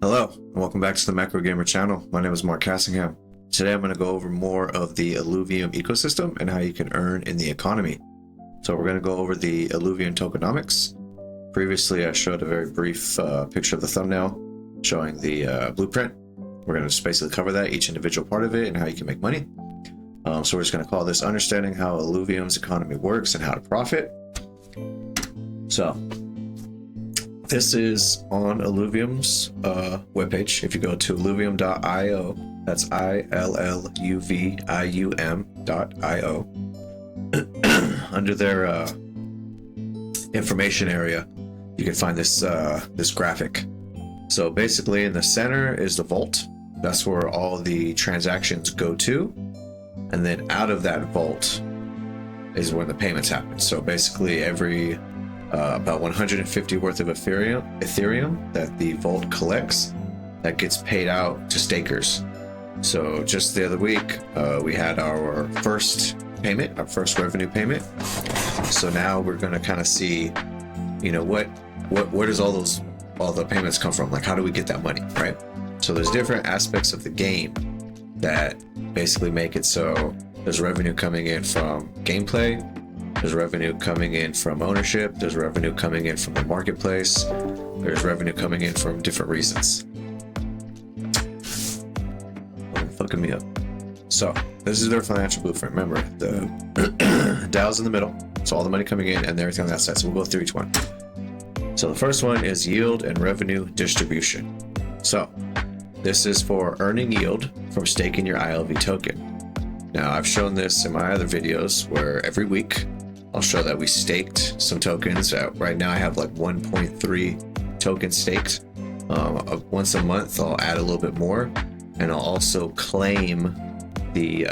Hello, and welcome back to the Macro Gamer channel. My name is Mark Cassingham. Today I'm going to go over more of the Illuvium ecosystem and how you can earn in the economy. So we're going to go over the Illuvium tokenomics. Previously I showed a very brief picture of the thumbnail showing the blueprint. We're going to just basically cover that, each individual part of it, and how you can make money. So we're just going to call this Understanding How Illuvium's Economy Works and How to Profit. So this is on Illuvium's webpage. If you go to illuvium.io, that's ILLUVIUM.io, under their information area, you can find this this graphic. So basically, in the center is the vault. That's where all the transactions go to, and then out of that vault is when the payments happen. So basically, every about 150 worth of Ethereum that the vault collects, that gets paid out to stakers. So just the other week, we had our first payment, our first revenue payment. So now we're going to kind of see, you know, where does all the payments come from? Like, how do we get that money, right? So there's different aspects of the game that basically make it so there's revenue coming in from gameplay, there's revenue coming in from ownership, there's revenue coming in from the marketplace, there's revenue coming in from different reasons. Fucking me up. So this is their financial blueprint. Remember, the DAO's in the middle, so all the money coming in and everything on that side. So we'll go through each one. So the first one is yield and revenue distribution. So this is for earning yield from staking your ILV token. Now, I've shown this in my other videos where every week I'll show that we staked some tokens. Right now I have like 1.3 tokens staked. Once a month I'll add a little bit more, and I'll also claim the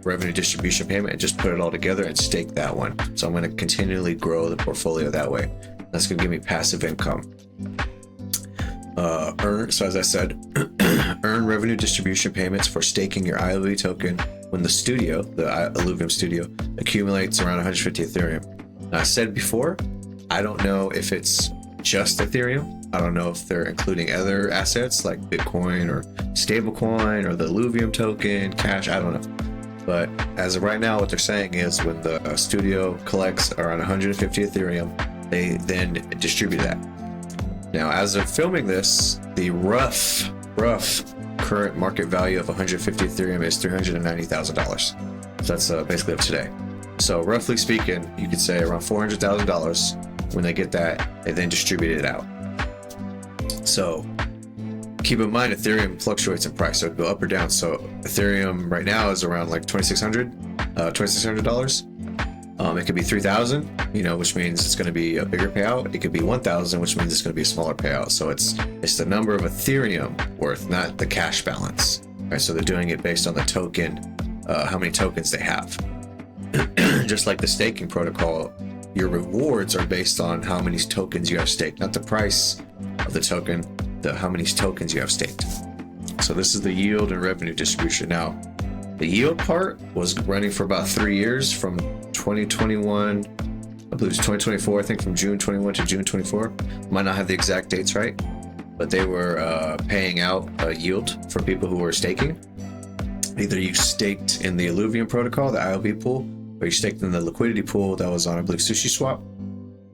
revenue distribution payment and just put it all together and stake that one. So I'm going to continually grow the portfolio that way. That's going to give me passive income. So as I said, earn revenue distribution payments for staking your ILV token when the studio, the Illuvium studio, accumulates around 150 Ethereum. Now, I said before, I don't know if it's just Ethereum. I don't know if they're including other assets like Bitcoin or stablecoin or the Illuvium token, cash, I don't know. But as of right now, what they're saying is when the studio collects around 150 Ethereum, they then distribute that. Now, as of filming this, the rough current market value of 150 Ethereum is $390,000. So that's basically of today. So roughly speaking, you could say around $400,000. When they get that, they then distribute it out. So keep in mind, Ethereum fluctuates in price, so it go up or down. So Ethereum right now is around like $2,600. It could be 3,000, which means it's going to be a bigger payout. It could be 1,000, which means it's going to be a smaller payout. So it's the number of Ethereum worth, not the cash balance. Right? So they're doing it based on the token, how many tokens they have. Just like the staking protocol, your rewards are based on how many tokens you have staked, not the price of the token, how many tokens you have staked. So this is the yield and revenue distribution. Now, the yield part was running for about 3 years, from 2021, I believe it's 2024, I think from June 21 to June 24. Might not have the exact dates right, but they were paying out a yield for people who were staking. Either you staked in the Illuvium protocol, the ILV pool, or you staked in the liquidity pool that was on, I believe, SushiSwap,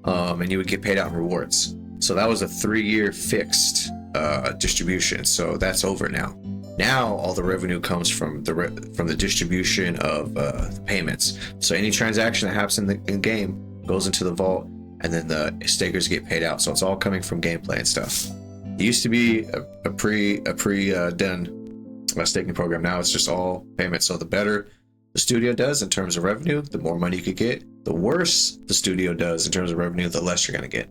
and you would get paid out in rewards. So that was a 3-year fixed distribution. So that's over now. Now all the revenue comes from the distribution of the payments. So any transaction that happens in game goes into the vault, and then the stakers get paid out. So it's all coming from gameplay and stuff. It used to be a pre-done staking program. Now it's just all payments. So the better the studio does in terms of revenue, the more money you could get. The worse the studio does in terms of revenue, the less you're going to get.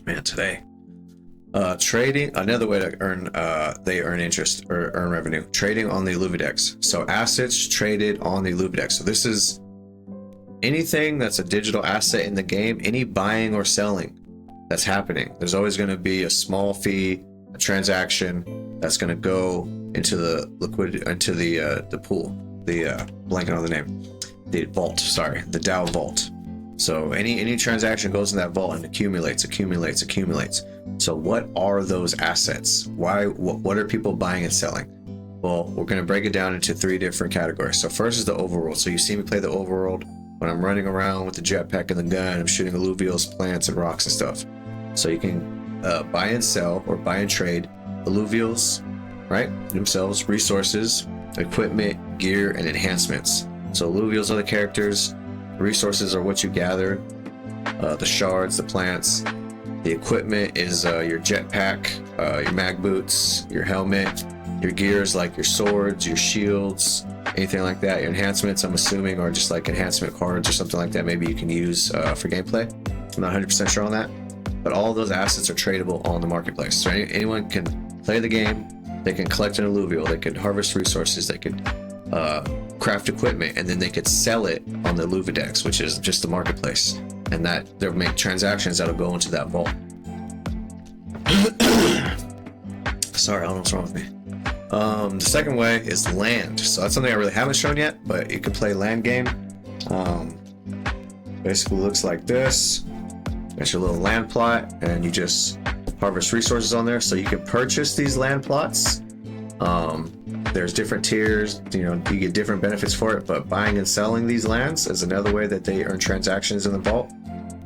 Man, today. Trading, another way to earn, they earn interest or earn revenue. Trading on the Illuvidex. So assets traded on the Illuvidex. So this is anything that's a digital asset in the game, any buying or selling that's happening. There's always going to be a small fee, a transaction that's going to go into the liquidity, into the pool, the blanking on the name, the vault. Sorry, the DAO vault. So any transaction goes in that vault and accumulates. So what are those assets? What are people buying and selling? Well, we're going to break it down into 3 different categories. So first is the overworld. So you see me play the overworld when I'm running around with the jetpack and the gun. I'm shooting alluvials, plants, and rocks and stuff. So you can buy and sell or buy and trade alluvials, right? Themselves, resources, equipment, gear, and enhancements. So alluvials are the characters. Resources are what you gather. The shards, the plants. The equipment is your jetpack, your mag boots, your helmet. Your gears like your swords, your shields, anything like that. Your enhancements, I'm assuming, are just like enhancement cards or something like that. Maybe you can use for gameplay. I'm not 100% sure on that. But all of those assets are tradable on the marketplace. So anyone can play the game. They can collect an alluvial. They can harvest resources. They could craft equipment, and then they could sell it on the Illuvidex, which is just the marketplace. And that they'll make transactions that'll go into that vault. Sorry, I don't know what's wrong with me. The second way is land. So that's something I really haven't shown yet, but you can play land game. Basically looks like this. That's your little land plot, and you just harvest resources on there. So you can purchase these land plots. There's different tiers, you get different benefits for it, but buying and selling these lands is another way that they earn transactions in the vault.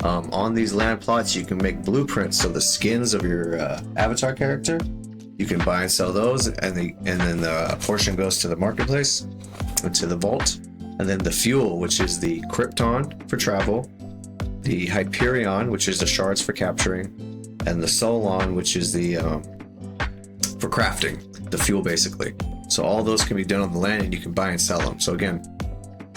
On these land plots, you can make blueprints, so the skins of your avatar character. You can buy and sell those, and then a portion goes to the marketplace, to the vault. And then the fuel, which is the Krypton for travel, the Hyperion, which is the shards for capturing, and the Solon, which is the for crafting, the fuel basically. So all those can be done on the land, and you can buy and sell them. So again,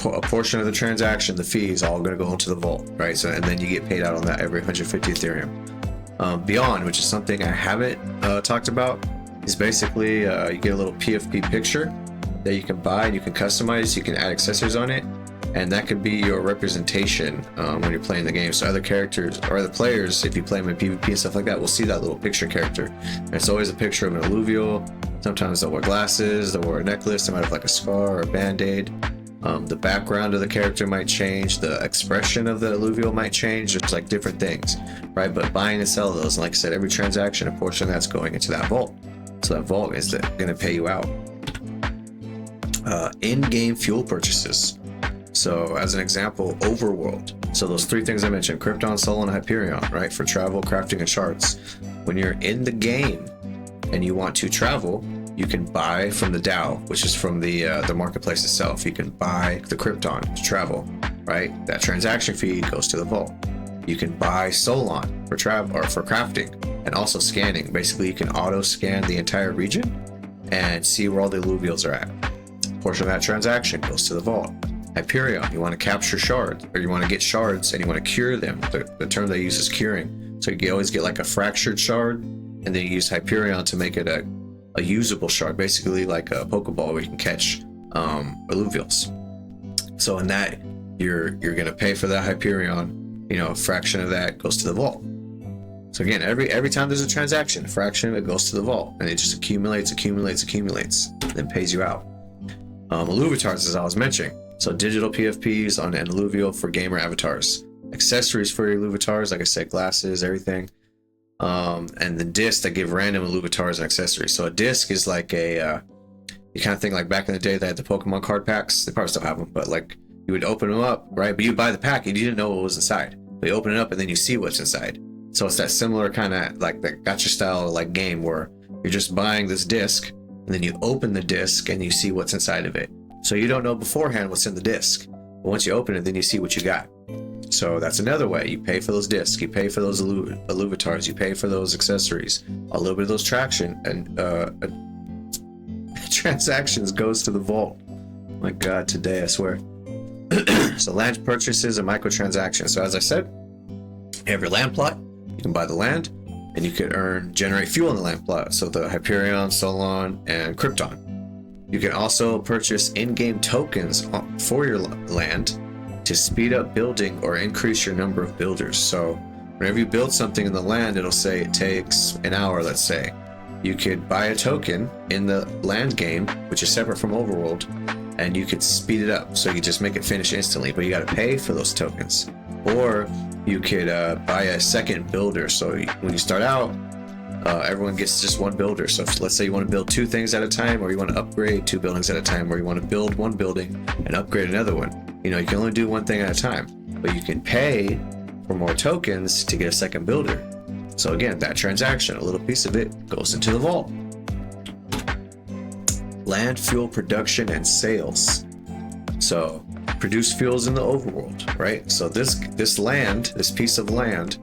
a portion of the transaction, the fee is all going to go into the vault, right? So and then you get paid out on that every 150 Ethereum. Beyond, which is something I haven't talked about, is basically you get a little PFP picture that you can buy and you can customize. You can add accessories on it, and that could be your representation when you're playing the game. So other characters or other players, if you play them in PvP and stuff like that, will see that little picture character. And it's always a picture of an alluvial. Sometimes they'll wear glasses, they'll wear a necklace, they might have like a scar or a band-aid. The background of the character might change, the expression of the alluvial might change. It's like different things, right? But buying and sell those, and like I said, every transaction, a portion of that's going into that vault. So that vault is going to pay you out. In-game fuel purchases. So as an example, overworld. So those 3 things I mentioned, Krypton, Solon, and Hyperion, right? For travel, crafting, and shards. When you're in the game and you want to travel, you can buy from the DAO, which is from the marketplace itself. You can buy the Krypton to travel, right? That transaction fee goes to the vault. You can buy Solon for travel or for crafting and also scanning. Basically, you can auto scan the entire region and see where all the alluvials are at. A portion of that transaction goes to the vault. Hyperion, you want to capture shards, or you want to get shards and you want to cure them. The term they use is curing. So you always get like a fractured shard, and then you use Hyperion to make it a usable shard, basically like a Pokeball where you can catch alluvials. So in that, you're gonna pay for that Hyperion. A fraction of that goes to the vault. So again, every time there's a transaction, a fraction of it goes to the vault, and it just accumulates, then pays you out. Alluviatars, as I was mentioning, so digital PFPs on an alluvial for gamer avatars, accessories for your alluviatars, like I said, glasses, everything. And the discs that give random alluviatars and accessories. So a disc is like you kind of think like back in the day they had the Pokemon card packs. They probably still have them, but like you would open them up, right? But you buy the pack and you didn't know what was inside. But you open it up and then you see what's inside. So it's that similar kind of like that gacha style like game where you're just buying this disc and then you open the disc and you see what's inside of it. So you don't know beforehand what's in the disc. But once you open it, then you see what you got. So that's another way. You pay for those discs, you pay for those alluviatars, you pay for those accessories, a little bit of those traction and transactions goes to the vault. My God, today I swear. So land purchases and microtransactions. So as I said, you have your land plot, you can buy the land, and you could generate fuel in the land plot. So the Hyperion, Solon, and Krypton. You can also purchase in-game tokens for your land to speed up building or increase your number of builders. So whenever you build something in the land, it'll say it takes an hour, let's say. You could buy a token in the land game, which is separate from Overworld, and you could speed it up. So you just make it finish instantly, but you got to pay for those tokens. Or you could buy a second builder. So when you start out, everyone gets just one builder. So let's say you want to build 2 things at a time, or you want to upgrade 2 buildings at a time, or you want to build 1 building and upgrade another one. You know, you can only do 1 thing at a time, but you can pay for more tokens to get a second builder. So again, that transaction, a little piece of it goes into the vault. Land fuel production and sales. So produce fuels in the overworld, right? So this land, this piece of land,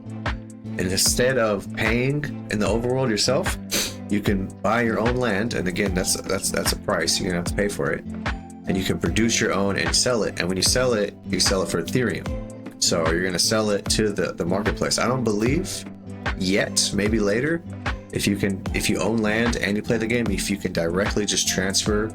and instead of paying in the overworld yourself, you can buy your own land. And again, that's a price. You're gonna have to pay for it. And you can produce your own and sell it. And when you sell it for Ethereum. So you're gonna sell it to the marketplace. I don't believe yet, maybe later, if you own land and you play the game, if you can directly just transfer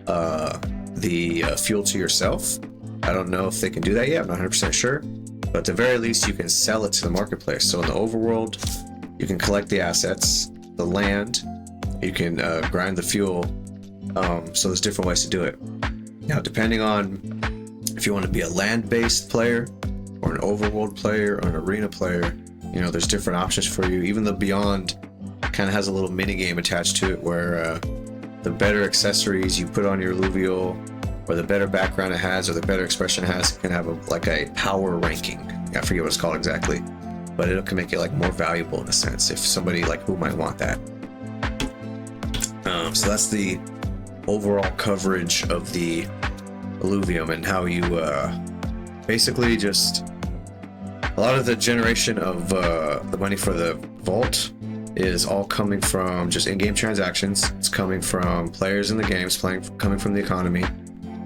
the fuel to yourself. I don't know if they can do that yet. I'm not 100% sure. But at the very least, you can sell it to the marketplace. So in the overworld, you can collect the assets, the land, you can grind the fuel. So there's different ways to do it. Now, depending on if you want to be a land-based player or an overworld player or an arena player, you know, there's different options for you. Even the Beyond kind of has a little mini game attached to it where the better accessories you put on your Illuvial, or the better background it has, or the better expression it has, can have a power ranking. I forget what it's called exactly, but it can make it like more valuable in a sense if somebody like who might want that. So that's the overall coverage of the Illuvium and how you basically just a lot of the generation of the money for the vault is all coming from just in-game transactions. It's coming from players in the games, coming from the economy.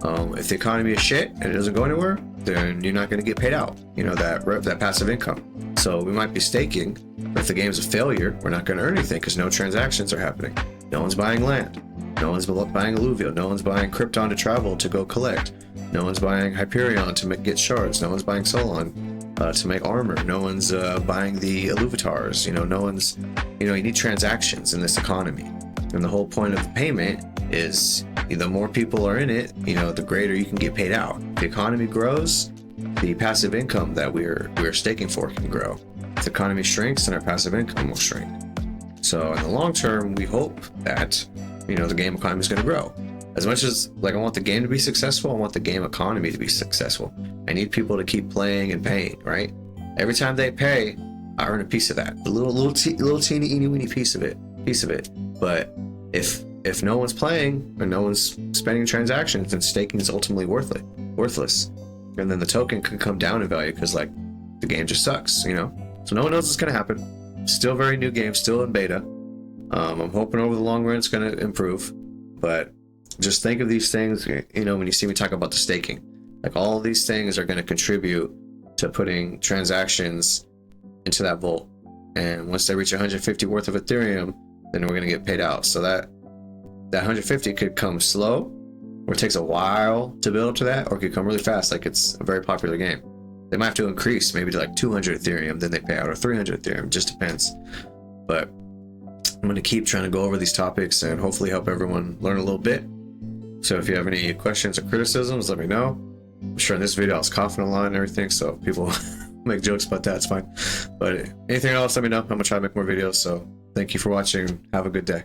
If the economy is shit and it doesn't go anywhere, then you're not going to get paid out. You know, that passive income. So we might be staking, but if the game's a failure, we're not going to earn anything because no transactions are happening. No one's buying land. No one's buying Illuvial. No one's buying Krypton to travel to go collect. No one's buying Hyperion to get shards. No one's buying Solon to make armor. No one's buying the Illuvatars. You know, no one's. You know, you need transactions in this economy, and the whole point of the payment is the more people are in it, you know, the greater you can get paid out. The economy grows, the passive income that we're staking for can grow. If the economy shrinks, then our passive income will shrink. So in the long term, we hope that, you know, the game economy is going to grow. As much as like I want the game to be successful, I want the game economy to be successful. I need people to keep playing and paying, right? Every time they pay, I earn a piece of that, a little teeny weeny piece of it. But if no one's playing or no one's spending transactions, then staking is ultimately worthless. And then the token can come down in value because like the game just sucks, you know? So no one knows what's going to happen. Still very new game, still in beta. I'm hoping over the long run it's going to improve. But just think of these things, you know, when you see me talk about the staking. Like all of these things are going to contribute to putting transactions into that vault. And once they reach 150 worth of Ethereum, then we're going to get paid out. So that 150 could come slow, or it takes a while to build up to that, or it could come really fast, like it's a very popular game. They might have to increase maybe to like 200 Ethereum, then they pay out, or 300 Ethereum, just depends. But I'm going to keep trying to go over these topics and hopefully help everyone learn a little bit. So if you have any questions or criticisms, let me know. I'm sure in this video I was coughing a lot and everything, so people make jokes about that, it's fine. But anything else, let me know. I'm going to try to make more videos, so thank you for watching. Have a good day.